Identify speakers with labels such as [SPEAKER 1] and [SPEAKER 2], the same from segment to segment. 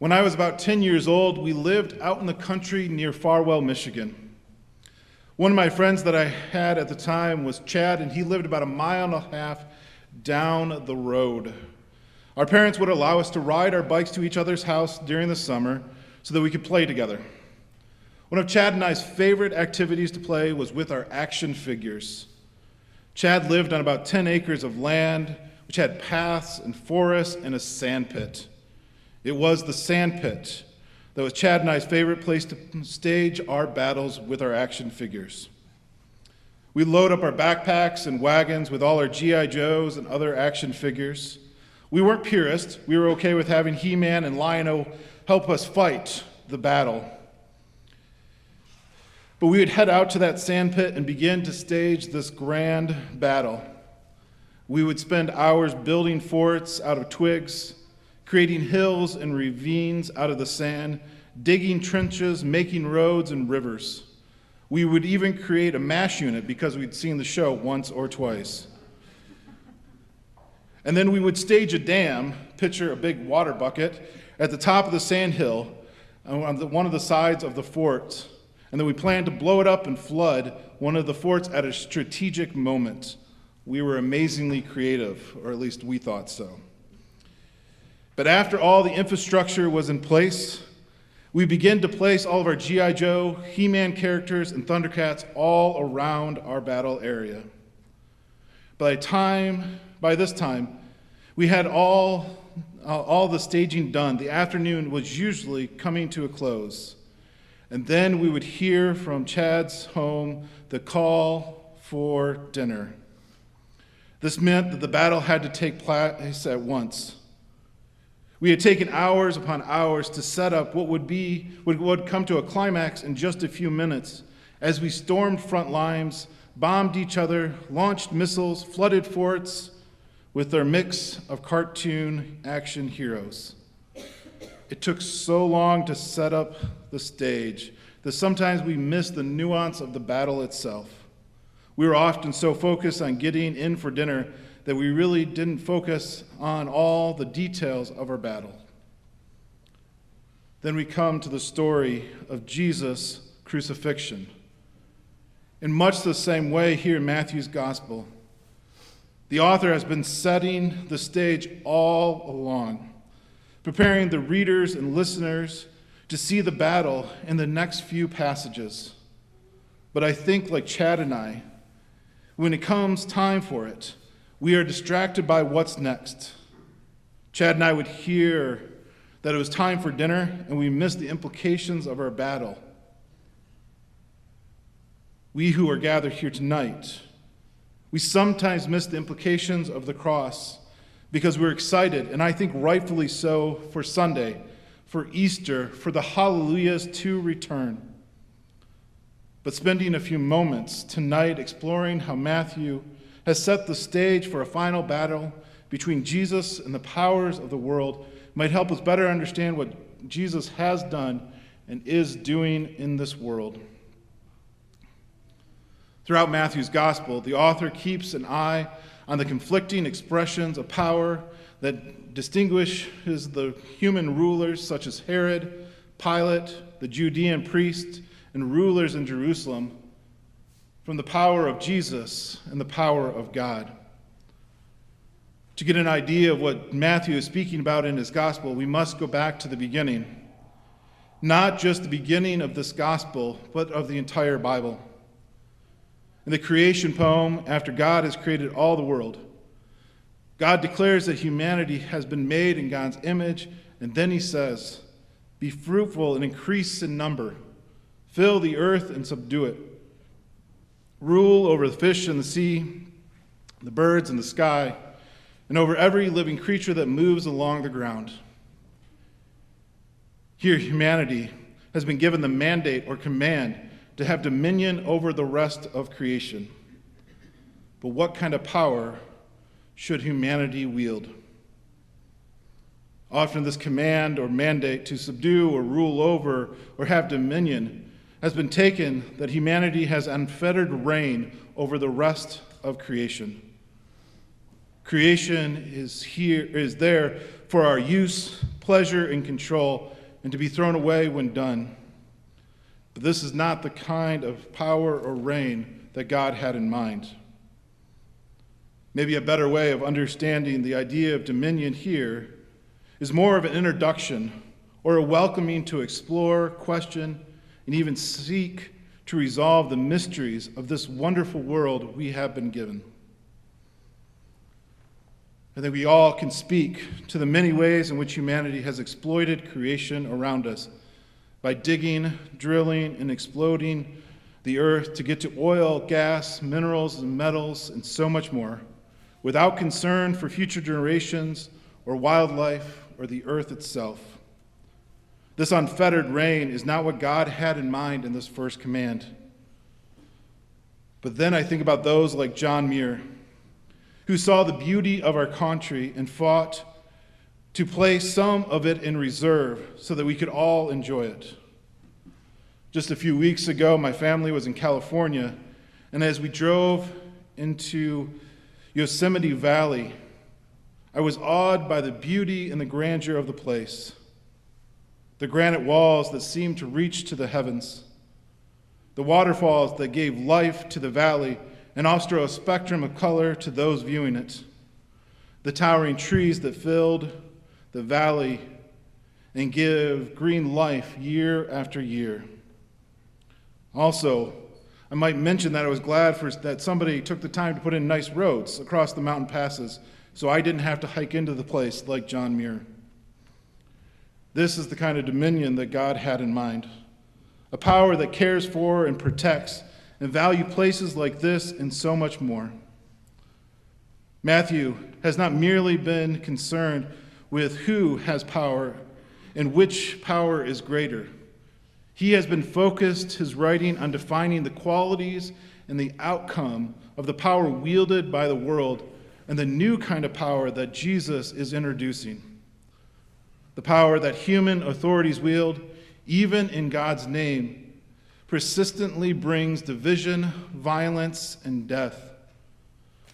[SPEAKER 1] When I was about 10 years old, we lived out in the country near Farwell, Michigan. One of my friends that I had at the time was Chad, and he lived about 1.5 miles down the road. Our parents would allow us to ride our bikes to each other's house during the summer so that we could play together. One of Chad and I's favorite activities to play was with our action figures. Chad lived on about 10 acres of land, which had paths and forests and a sand pit. It was the sand pit that was Chad and I's favorite place to stage our battles with our action figures. We'd load up our backpacks and wagons with all our G.I. Joes and other action figures. We weren't purists. We were okay with having He-Man and Lion-O help us fight the battle. But we would head out to that sand pit and begin to stage this grand battle. We would spend hours building forts out of twigs, creating hills and ravines out of the sand, digging trenches, making roads and rivers. We would even create a MASH unit because we'd seen the show once or twice. And then we would stage a dam, picture a big water bucket, at the top of the sand hill on one of the sides of the fort. And then we planned to blow it up and flood one of the forts at a strategic moment. We were amazingly creative, or at least we thought so. But after all the infrastructure was in place, we began to place all of our G.I. Joe, He-Man characters, and Thundercats all around our battle area. By this time, we had all the staging done. The afternoon was usually coming to a close. And then we would hear from Chad's home the call for dinner. This meant that the battle had to take place at once. We had taken hours upon hours to set up what would come to a climax in just a few minutes as we stormed front lines, bombed each other, launched missiles, flooded forts with their mix of cartoon action heroes. It took so long to set up the stage that sometimes we missed the nuance of the battle itself. We were often so focused on getting in for dinner that we really didn't focus on all the details of our battle. Then we come to the story of Jesus' crucifixion. In much the same way here in Matthew's gospel, the author has been setting the stage all along, preparing the readers and listeners to see the battle in the next few passages. But I think, like Chad and I, when it comes time for it, we are distracted by what's next. Chad and I would hear that it was time for dinner, and we missed the implications of our battle. We who are gathered here tonight, we sometimes miss the implications of the cross because we're excited, and I think rightfully so, for Sunday, for Easter, for the hallelujahs to return. But spending a few moments tonight exploring how Matthew has set the stage for a final battle between Jesus and the powers of the world might help us better understand what Jesus has done and is doing in this world. Throughout Matthew's gospel, the author keeps an eye on the conflicting expressions of power that distinguishes the human rulers such as Herod, Pilate, the Judean priests, and rulers in Jerusalem from the power of Jesus and the power of God. To get an idea of what Matthew is speaking about in his gospel, we must go back to the beginning. Not just the beginning of this gospel, but of the entire Bible. In the creation poem, after God has created all the world, God declares that humanity has been made in God's image, and then he says, "Be fruitful and increase in number, fill the earth and subdue it. Rule over the fish in the sea, the birds in the sky, and over every living creature that moves along the ground." Here, humanity has been given the mandate or command to have dominion over the rest of creation. But what kind of power should humanity wield? Often this command or mandate to subdue or rule over or have dominion has been taken that humanity has unfettered reign over the rest of creation. Creation is there for our use, pleasure and control, and to be thrown away when done. But this is not the kind of power or reign that God had in mind. Maybe a better way of understanding the idea of dominion here is more of an introduction or a welcoming to explore, question, and even seek to resolve the mysteries of this wonderful world we have been given. I think we all can speak to the many ways in which humanity has exploited creation around us by digging, drilling, and exploding the earth to get to oil, gas, minerals, and metals, and so much more, without concern for future generations or wildlife or the earth itself. This unfettered reign is not what God had in mind in this first command. But then I think about those like John Muir, who saw the beauty of our country and fought to place some of it in reserve so that we could all enjoy it. Just a few weeks ago, my family was in California, and as we drove into Yosemite Valley, I was awed by the beauty and the grandeur of the place. The granite walls that seemed to reach to the heavens, the waterfalls that gave life to the valley and offer a spectrum of color to those viewing it, the towering trees that filled the valley and give green life year after year. Also, I might mention that I was glad that somebody took the time to put in nice roads across the mountain passes so I didn't have to hike into the place like John Muir. This is the kind of dominion that God had in mind, a power that cares for and protects and values places like this and so much more. Matthew has not merely been concerned with who has power and which power is greater. He has been focused his writing on defining the qualities and the outcome of the power wielded by the world and the new kind of power that Jesus is introducing. The power that human authorities wield, even in God's name, persistently brings division, violence, and death.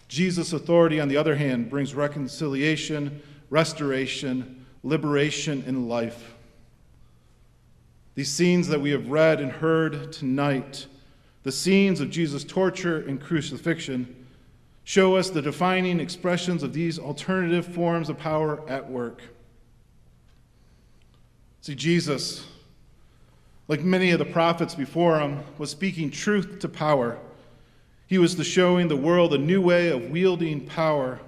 [SPEAKER 1] Jesus' authority, on the other hand, brings reconciliation, restoration, liberation, and life. These scenes that we have read and heard tonight, the scenes of Jesus' torture and crucifixion, show us the defining expressions of these alternative forms of power at work. See, Jesus, like many of the prophets before him, was speaking truth to power. He was showing the world a new way of wielding power,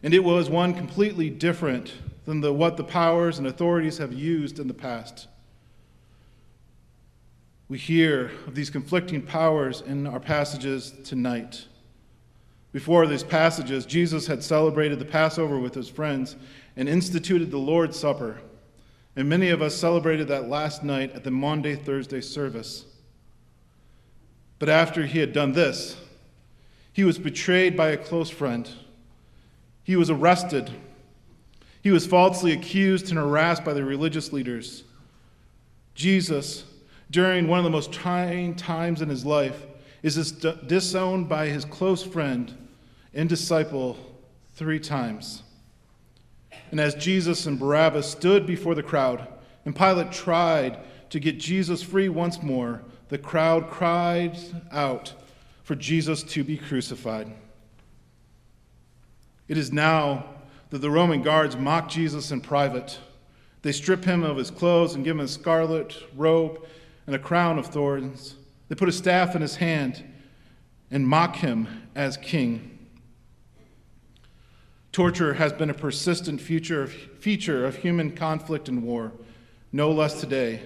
[SPEAKER 1] and it was one completely different than what the powers and authorities have used in the past. We hear of these conflicting powers in our passages tonight. Before these passages, Jesus had celebrated the Passover with his friends and instituted the Lord's Supper. And many of us celebrated that last night at the Maundy Thursday service. But after he had done this, he was betrayed by a close friend. He was arrested. He was falsely accused and harassed by the religious leaders. Jesus, during one of the most trying times in his life, is disowned by his close friend and disciple 3 times. And as Jesus and Barabbas stood before the crowd, and Pilate tried to get Jesus free once more, the crowd cried out for Jesus to be crucified. It is now that the Roman guards mock Jesus in private. They strip him of his clothes and give him a scarlet robe and a crown of thorns. They put a staff in his hand and mock him as king. Torture has been a persistent feature of human conflict and war, no less today,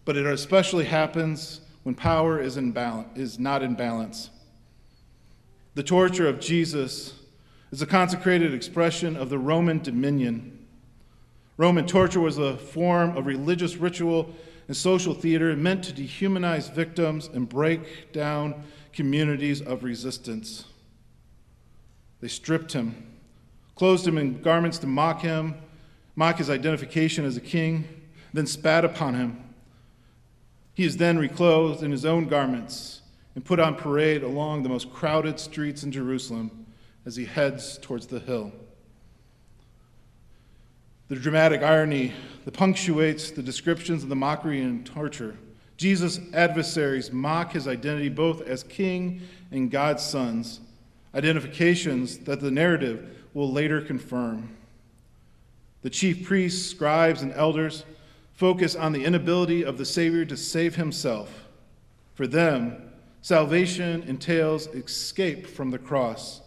[SPEAKER 1] but it especially happens when power is not in balance. The torture of Jesus is a consecrated expression of the Roman dominion. Roman torture was a form of religious ritual and social theater meant to dehumanize victims and break down communities of resistance. They stripped him, clothed him in garments to mock his identification as a king, then spat upon him. He is then reclothed in his own garments and put on parade along the most crowded streets in Jerusalem as he heads towards the hill. The dramatic irony that punctuates the descriptions of the mockery and torture. Jesus' adversaries mock his identity both as king and God's sons, identifications that the narrative will later confirm. The chief priests, scribes, and elders focus on the inability of the Savior to save himself. For them, salvation entails escape from the cross.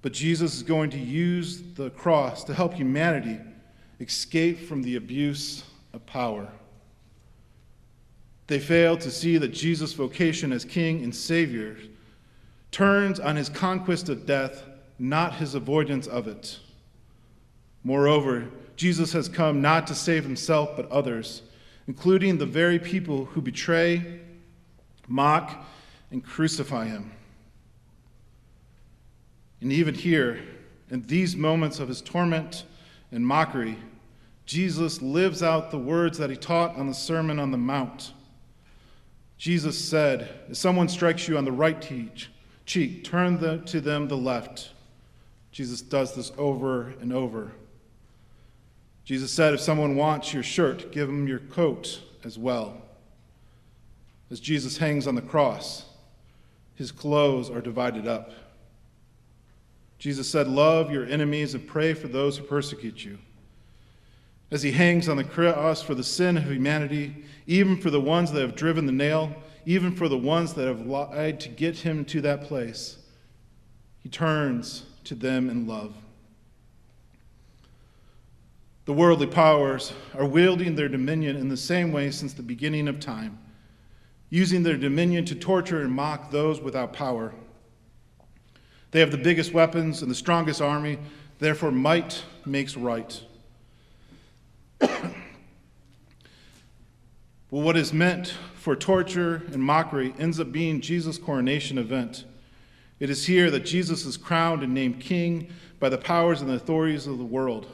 [SPEAKER 1] But Jesus is going to use the cross to help humanity escape from the abuse of power. They fail to see that Jesus' vocation as King and Savior turns on his conquest of death, not his avoidance of it. Moreover, Jesus has come not to save himself but others, including the very people who betray, mock, and crucify him. And even here, in these moments of his torment and mockery, Jesus lives out the words that he taught on the Sermon on the Mount. Jesus said, if someone strikes you on the right cheek, turn to them the left. Jesus does this over and over. Jesus said, if someone wants your shirt, give them your coat as well. As Jesus hangs on the cross, his clothes are divided up. Jesus said, love your enemies and pray for those who persecute you. As he hangs on the cross for the sin of humanity, even for the ones that have driven the nail, even for the ones that have lied to get him to that place, he turns to them in love. The worldly powers are wielding their dominion in the same way since the beginning of time, using their dominion to torture and mock those without power. They have the biggest weapons and the strongest army, therefore might makes right. Well, what is meant for torture and mockery ends up being Jesus' coronation event. It is here that Jesus is crowned and named king by the powers and the authorities of the world.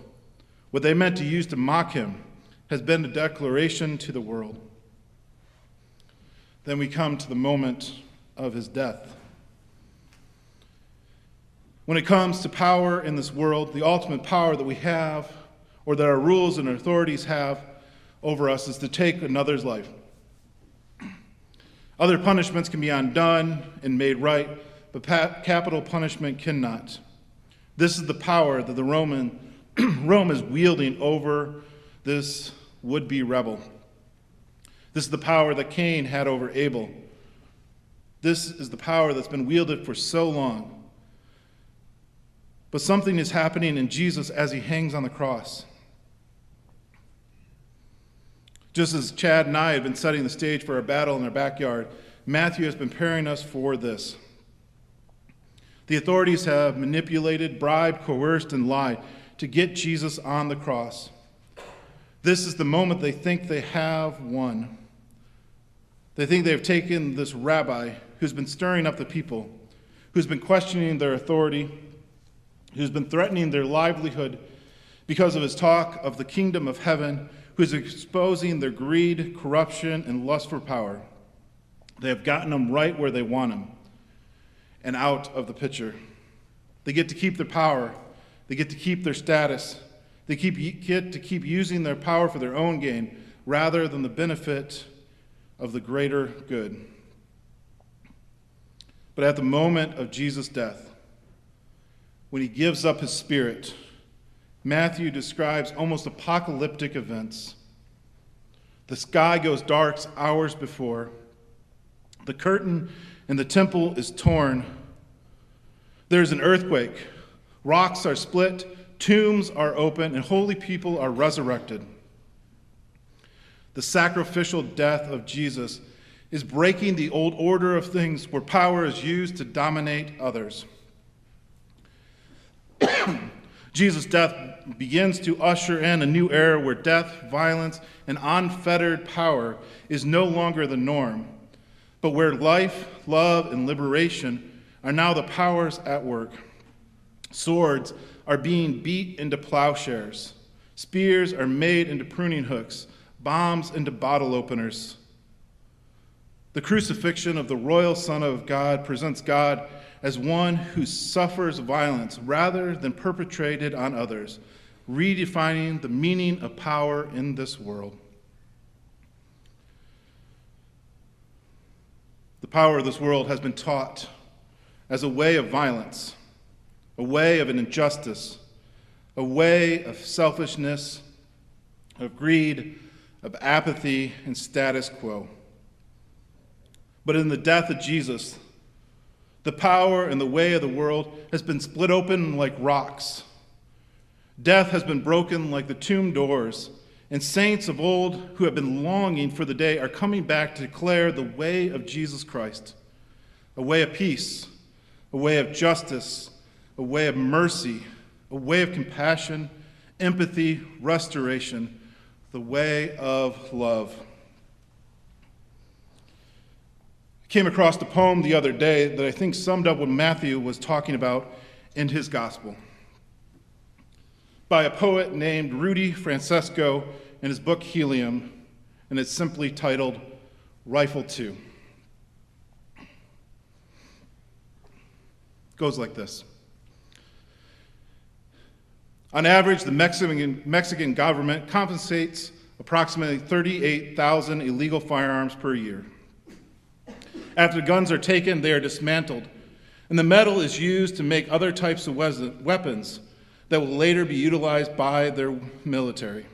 [SPEAKER 1] What they meant to use to mock him has been a declaration to the world. Then we come to the moment of his death. When it comes to power in this world, the ultimate power that we have, or that our rules and authorities have over us, is to take another's life. Other punishments can be undone and made right, but capital punishment cannot. This is the power that Rome is wielding over this would-be rebel. This is the power that Cain had over Abel. This is the power that's been wielded for so long. But something is happening in Jesus as he hangs on the cross. Just as Chad and I have been setting the stage for our battle in our backyard, Matthew has been preparing us for this. The authorities have manipulated, bribed, coerced, and lied to get Jesus on the cross. This is the moment they think they have won. They think they have taken this rabbi who's been stirring up the people, who's been questioning their authority, who's been threatening their livelihood because of his talk of the kingdom of heaven, who's exposing their greed, corruption, and lust for power. They have gotten them right where they want them and out of the picture. They get to keep their power. They get to keep their status. They get to keep using their power for their own gain rather than the benefit of the greater good. But at the moment of Jesus' death, when he gives up his spirit, Matthew describes almost apocalyptic events. The sky goes dark hours before. The curtain in the temple is torn. There's an earthquake. Rocks are split, tombs are open, and holy people are resurrected. The sacrificial death of Jesus is breaking the old order of things where power is used to dominate others. Jesus' death begins to usher in a new era where death, violence, and unfettered power is no longer the norm, but where life, love, and liberation are now the powers at work. Swords are being beat into plowshares. Spears are made into pruning hooks, bombs into bottle openers. The crucifixion of the royal Son of God presents God as one who suffers violence rather than perpetrated on others, redefining the meaning of power in this world. The power of this world has been taught as a way of violence, a way of an injustice, a way of selfishness, of greed, of apathy, and status quo. But in the death of Jesus, the power and the way of the world has been split open like rocks. Death has been broken like the tomb doors, and saints of old who have been longing for the day are coming back to declare the way of Jesus Christ, a way of peace, a way of justice, a way of mercy, a way of compassion, empathy, restoration, the way of love. I came across a poem the other day that I think summed up what Matthew was talking about in his gospel, by a poet named Rudy Francesco in his book Helium, and it's simply titled Rifle 2. It goes like this. On average, the Mexican government confiscates approximately 38,000 illegal firearms per year. After the guns are taken, they are dismantled, and the metal is used to make other types of weapons that will later be utilized by their military.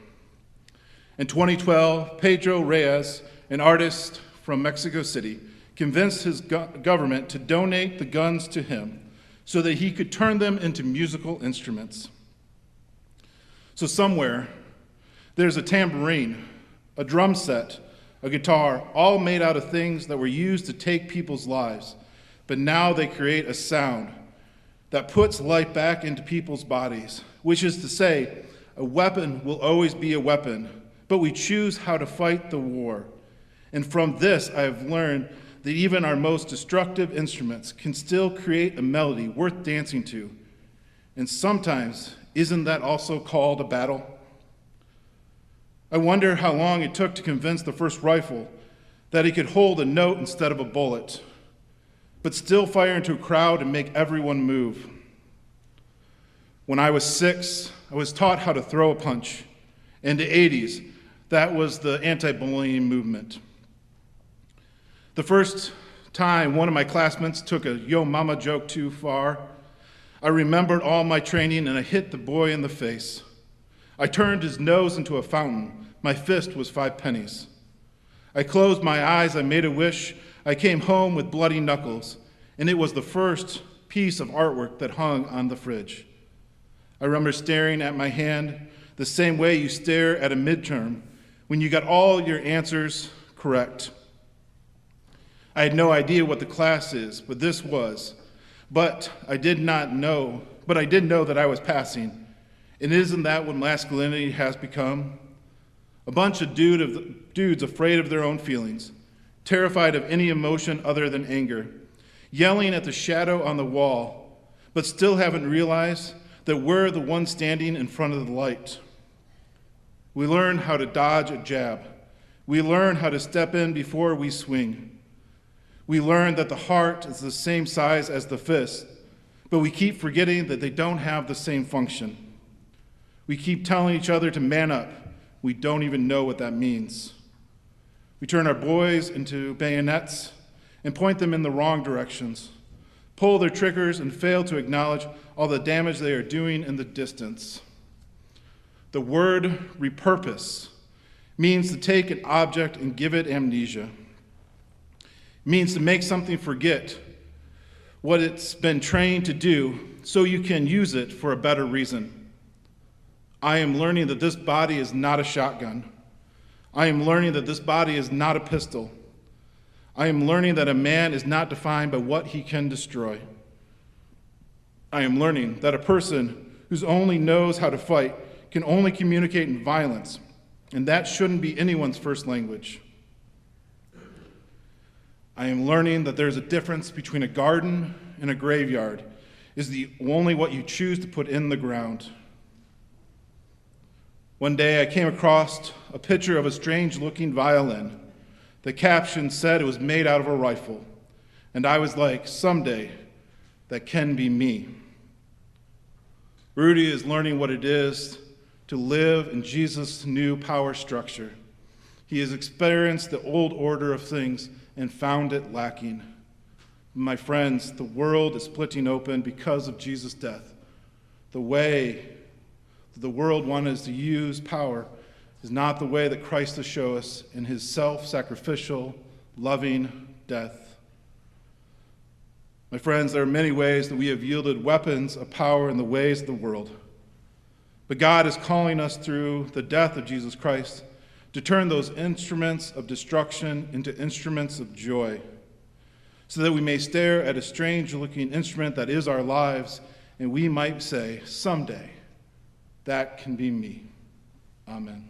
[SPEAKER 1] In 2012, Pedro Reyes, an artist from Mexico City, convinced his government to donate the guns to him so that he could turn them into musical instruments. So somewhere, there's a tambourine, a drum set, a guitar, all made out of things that were used to take people's lives, but now they create a sound that puts life back into people's bodies, which is to say, a weapon will always be a weapon, but we choose how to fight the war. And from this, I have learned that even our most destructive instruments can still create a melody worth dancing to. And sometimes, isn't that also called a battle? I wonder how long it took to convince the first rifle that it could hold a note instead of a bullet, but still fire into a crowd and make everyone move. When I was 6, I was taught how to throw a punch. In the 80s, that was the anti-bullying movement. The first time one of my classmates took a yo mama joke too far, I remembered all my training and I hit the boy in the face. I turned his nose into a fountain. My fist was 5 pennies. I closed my eyes, I made a wish. I came home with bloody knuckles, and it was the first piece of artwork that hung on the fridge. I remember staring at my hand the same way you stare at a midterm when you got all your answers correct. I had no idea what the class is, but this was. But I did know that I was passing. And isn't that what masculinity has become? A bunch of dudes afraid of their own feelings, terrified of any emotion other than anger, yelling at the shadow on the wall, but still haven't realized that we're the ones standing in front of the light. We learn how to dodge a jab. We learn how to step in before we swing. We learn that the heart is the same size as the fist, but we keep forgetting that they don't have the same function. We keep telling each other to man up. We don't even know what that means. We turn our boys into bayonets and point them in the wrong directions, pull their triggers and fail to acknowledge all the damage they are doing in the distance. The word repurpose means to take an object and give it amnesia. It means to make something forget what it's been trained to do so you can use it for a better reason. I am learning that this body is not a shotgun. I am learning that this body is not a pistol. I am learning that a man is not defined by what he can destroy. I am learning that a person who only knows how to fight can only communicate in violence, and that shouldn't be anyone's first language. I am learning that there's a difference between a garden and a graveyard, is the only what you choose to put in the ground. One day I came across a picture of a strange-looking violin. The caption said it was made out of a rifle, and I was like, someday, that can be me. Rudy is learning what it is to live in Jesus' new power structure. He has experienced the old order of things and found it lacking. My friends, the world is splitting open because of Jesus' death. The way that the world wanted us to use power is not the way that Christ will show us in his self-sacrificial, loving death. My friends, there are many ways that we have yielded weapons of power in the ways of the world. But God is calling us through the death of Jesus Christ to turn those instruments of destruction into instruments of joy, so that we may stare at a strange-looking instrument that is our lives, and we might say, someday, that can be me. Amen.